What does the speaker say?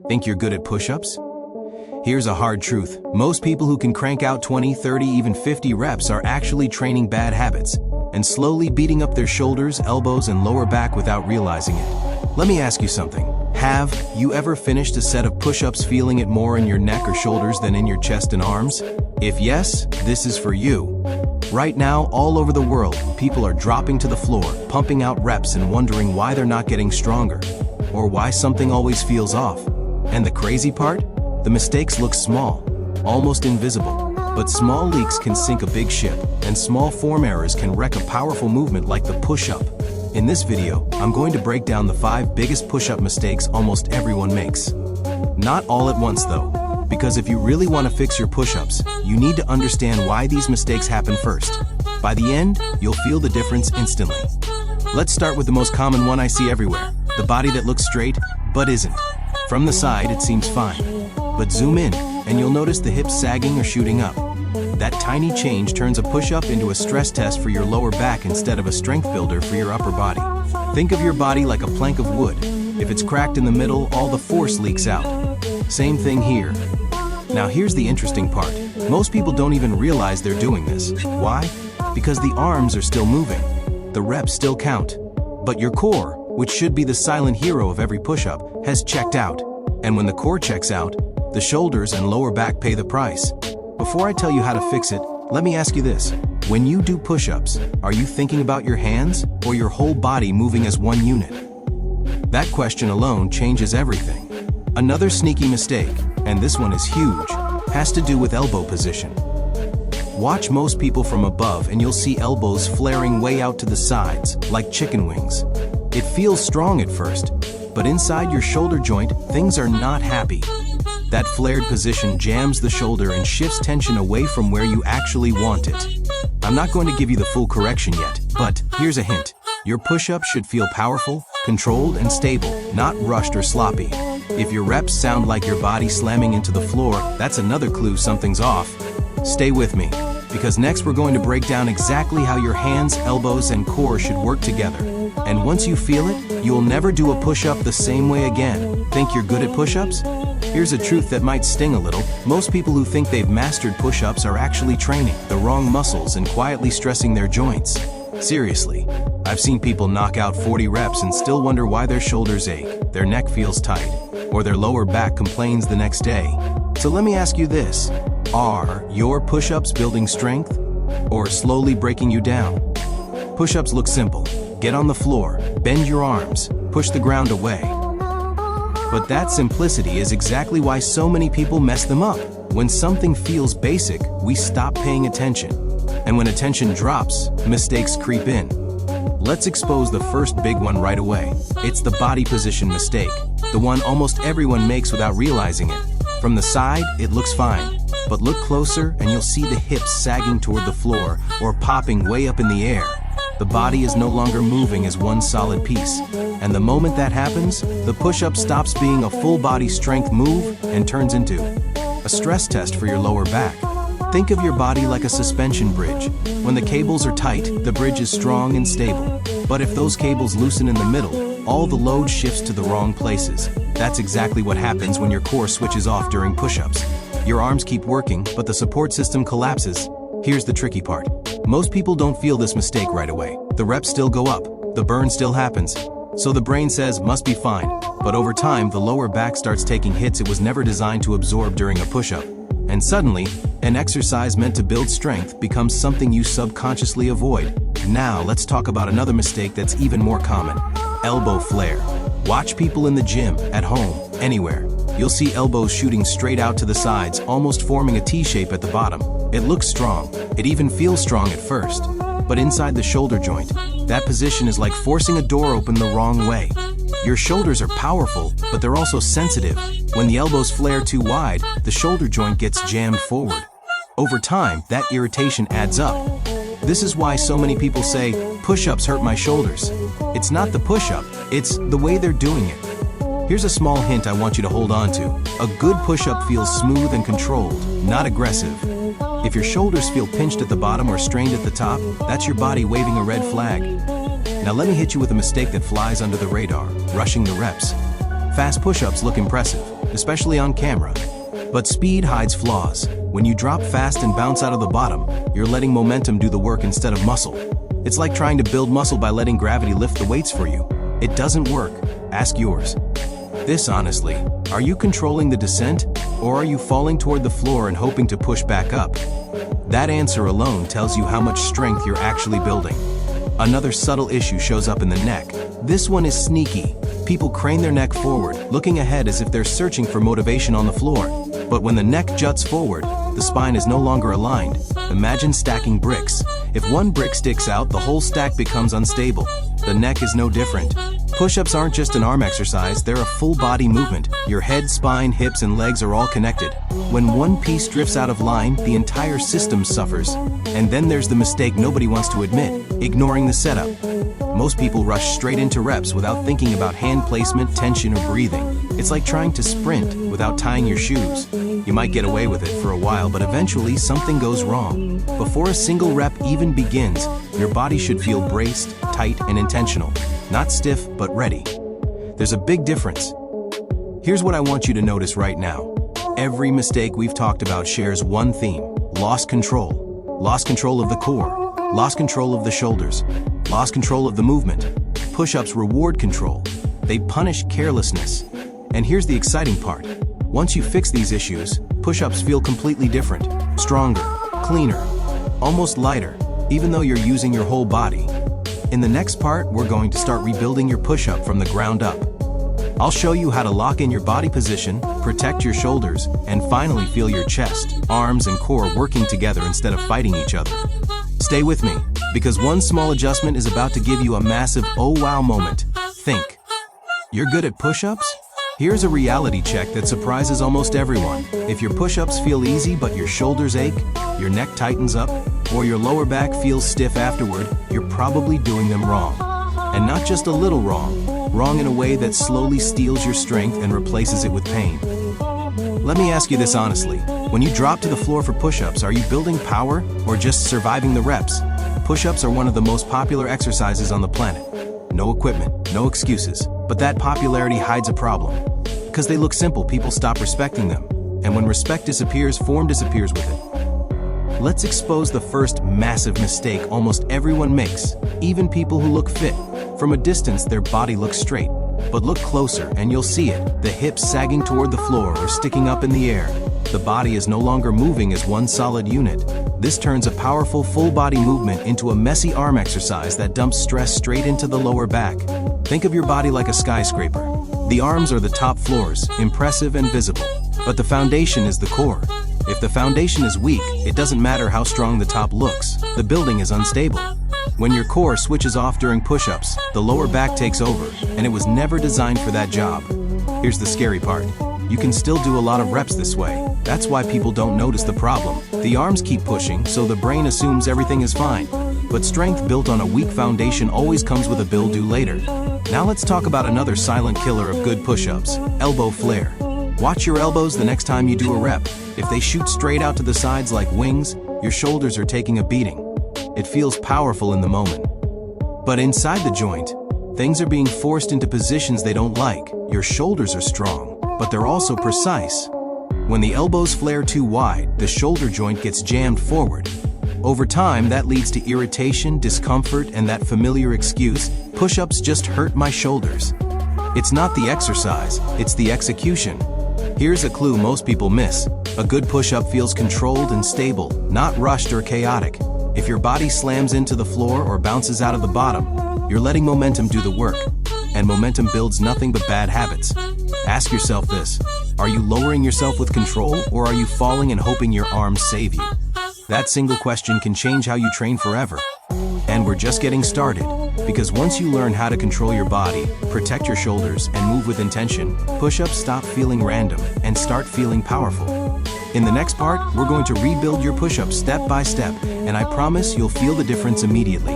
Think you're good at push-ups? Here's a hard truth. Most people who can crank out 20, 30, even 50 reps are actually training bad habits and slowly beating up their shoulders, elbows, and lower back without realizing it. Let me ask you something. Have you ever finished a set of push-ups feeling it more in your neck or shoulders than in your chest and arms? If yes, this is for you. Right now, all over the world, people are dropping to the floor, pumping out reps and wondering why they're not getting stronger, or why something always feels off. And the crazy part? The mistakes look small, almost invisible, but small leaks can sink a big ship, and small form errors can wreck a powerful movement like the push-up. In this video, I'm going to break down the 5 biggest push-up mistakes almost everyone makes. Not all at once though, because if you really want to fix your push-ups, you need to understand why these mistakes happen first. By the end, you'll feel the difference instantly. Let's start with the most common one I see everywhere, the body that looks straight, but isn't. From the side, it seems fine, but zoom in, and you'll notice the hips sagging or shooting up. That tiny change turns a push-up into a stress test for your lower back instead of a strength builder for your upper body. Think of your body like a plank of wood. If it's cracked in the middle, all the force leaks out. Same thing here. Now here's the interesting part. Most people don't even realize they're doing this. Why? Because the arms are still moving. The reps still count. But your core, which should be the silent hero of every push-up, has checked out. And when the core checks out, the shoulders and lower back pay the price. Before I tell you how to fix it, let me ask you this. When you do push-ups, are you thinking about your hands or your whole body moving as one unit? That question alone changes everything. Another sneaky mistake, and this one is huge, has to do with elbow position. Watch most people from above and you'll see elbows flaring way out to the sides, like chicken wings. It feels strong at first, but inside your shoulder joint, things are not happy. That flared position jams the shoulder and shifts tension away from where you actually want it. I'm not going to give you the full correction yet, but here's a hint. Your push-up should feel powerful, controlled, and stable, not rushed or sloppy. If your reps sound like your body slamming into the floor, that's another clue something's off. Stay with me, because next we're going to break down exactly how your hands, elbows, and core should work together. And once you feel it, you'll never do a push-up the same way again. Think you're good at push-ups? Here's a truth that might sting a little. Most people who think they've mastered push-ups are actually training the wrong muscles and quietly stressing their joints. Seriously, I've seen people knock out 40 reps and still wonder why their shoulders ache, their neck feels tight, or their lower back complains the next day. So let me ask you this. Are your push-ups building strength or slowly breaking you down? Push-ups look simple. Get on the floor, bend your arms, push the ground away. But that simplicity is exactly why so many people mess them up. When something feels basic, we stop paying attention. And when attention drops, mistakes creep in. Let's expose the first big one right away. It's the body position mistake, the one almost everyone makes without realizing it. From the side, it looks fine, but look closer and you'll see the hips sagging toward the floor or popping way up in the air. The body is no longer moving as one solid piece. And the moment that happens, the push-up stops being a full body strength move and turns into a stress test for your lower back. Think of your body like a suspension bridge. When the cables are tight, the bridge is strong and stable. But if those cables loosen in the middle, all the load shifts to the wrong places. That's exactly what happens when your core switches off during push-ups. Your arms keep working, but the support system collapses. Here's the tricky part. Most people don't feel this mistake right away. The reps still go up, the burn still happens. So the brain says, must be fine. But over time, the lower back starts taking hits it was never designed to absorb during a push-up. And suddenly, an exercise meant to build strength becomes something you subconsciously avoid. Now, let's talk about another mistake that's even more common. Elbow flare. Watch people in the gym, at home, anywhere. You'll see elbows shooting straight out to the sides, almost forming a T-shape at the bottom. It looks strong. It even feels strong at first. But inside the shoulder joint, that position is like forcing a door open the wrong way. Your shoulders are powerful, but they're also sensitive. When the elbows flare too wide, the shoulder joint gets jammed forward. Over time, that irritation adds up. This is why so many people say, push-ups hurt my shoulders. It's not the push-up, it's the way they're doing it. Here's a small hint I want you to hold on to. A good push-up feels smooth and controlled, not aggressive. If your shoulders feel pinched at the bottom or strained at the top, that's your body waving a red flag. Now let me hit you with a mistake that flies under the radar, rushing the reps. Fast push-ups look impressive, especially on camera. But speed hides flaws. When you drop fast and bounce out of the bottom, you're letting momentum do the work instead of muscle. It's like trying to build muscle by letting gravity lift the weights for you. It doesn't work. Ask yours. This honestly, are you controlling the descent, or are you falling toward the floor and hoping to push back up? That answer alone tells you how much strength you're actually building. Another subtle issue shows up in the neck. This one is sneaky. People crane their neck forward, looking ahead as if they're searching for motivation on the floor. But when the neck juts forward, the spine is no longer aligned. Imagine stacking bricks. If one brick sticks out, the whole stack becomes unstable. The neck is no different. Push-ups aren't just an arm exercise, they're a full body movement. Your head, spine, hips, and legs are all connected. When one piece drifts out of line, the entire system suffers. And then there's the mistake nobody wants to admit, ignoring the setup. Most people rush straight into reps without thinking about hand placement, tension, or breathing. It's like trying to sprint without tying your shoes. You might get away with it for a while, but eventually something goes wrong. Before a single rep even begins, your body should feel braced, tight, and intentional. Not stiff, but ready. There's a big difference. Here's what I want you to notice right now. Every mistake we've talked about shares one theme: lost control. Lost control of the core. Lost control of the shoulders. Lost control of the movement. Push-ups reward control. They punish carelessness. And here's the exciting part. Once you fix these issues, push-ups feel completely different. Stronger, cleaner, almost lighter, even though you're using your whole body. In the next part, we're going to start rebuilding your push-up from the ground up. I'll show you how to lock in your body position, protect your shoulders, and finally feel your chest, arms, and core working together instead of fighting each other. Stay with me, because one small adjustment is about to give you a massive oh wow moment. Think. You're good at push-ups? Here's a reality check that surprises almost everyone. If your push-ups feel easy but your shoulders ache, your neck tightens up, or your lower back feels stiff afterward, you're probably doing them wrong. And not just a little wrong. Wrong in a way that slowly steals your strength and replaces it with pain. Let me ask you this honestly. When you drop to the floor for push-ups, are you building power or just surviving the reps? Push-ups are one of the most popular exercises on the planet. No equipment, no excuses. But that popularity hides a problem. Because they look simple, people stop respecting them. And when respect disappears, form disappears with it. Let's expose the first massive mistake almost everyone makes, even people who look fit. From a distance, their body looks straight. But look closer and you'll see it, the hips sagging toward the floor or sticking up in the air. The body is no longer moving as one solid unit. This turns a powerful full-body movement into a messy arm exercise that dumps stress straight into the lower back. Think of your body like a skyscraper. The arms are the top floors, impressive and visible. But the foundation is the core. If the foundation is weak, it doesn't matter how strong the top looks. The building is unstable. When your core switches off during push-ups, the lower back takes over, and it was never designed for that job. Here's the scary part. You can still do a lot of reps this way. That's why people don't notice the problem. The arms keep pushing, so the brain assumes everything is fine. But strength built on a weak foundation always comes with a bill due later. Now let's talk about another silent killer of good push-ups: elbow flare. Watch your elbows the next time you do a rep. If they shoot straight out to the sides like wings, your shoulders are taking a beating. It feels powerful in the moment. But inside the joint, things are being forced into positions they don't like. Your shoulders are strong, but they're also precise. When the elbows flare too wide, the shoulder joint gets jammed forward. Over time, that leads to irritation, discomfort, and that familiar excuse, push-ups just hurt my shoulders. It's not the exercise, it's the execution. Here's a clue most people miss. A good push-up feels controlled and stable, not rushed or chaotic. If your body slams into the floor or bounces out of the bottom, you're letting momentum do the work. And momentum builds nothing but bad habits. Ask yourself this: are you lowering yourself with control, or are you falling and hoping your arms save you? That single question can change how you train forever. And we're just getting started, because once you learn how to control your body, protect your shoulders, and move with intention, push-ups stop feeling random and start feeling powerful. In the next part, we're going to rebuild your push-ups step by step, and I promise you'll feel the difference immediately.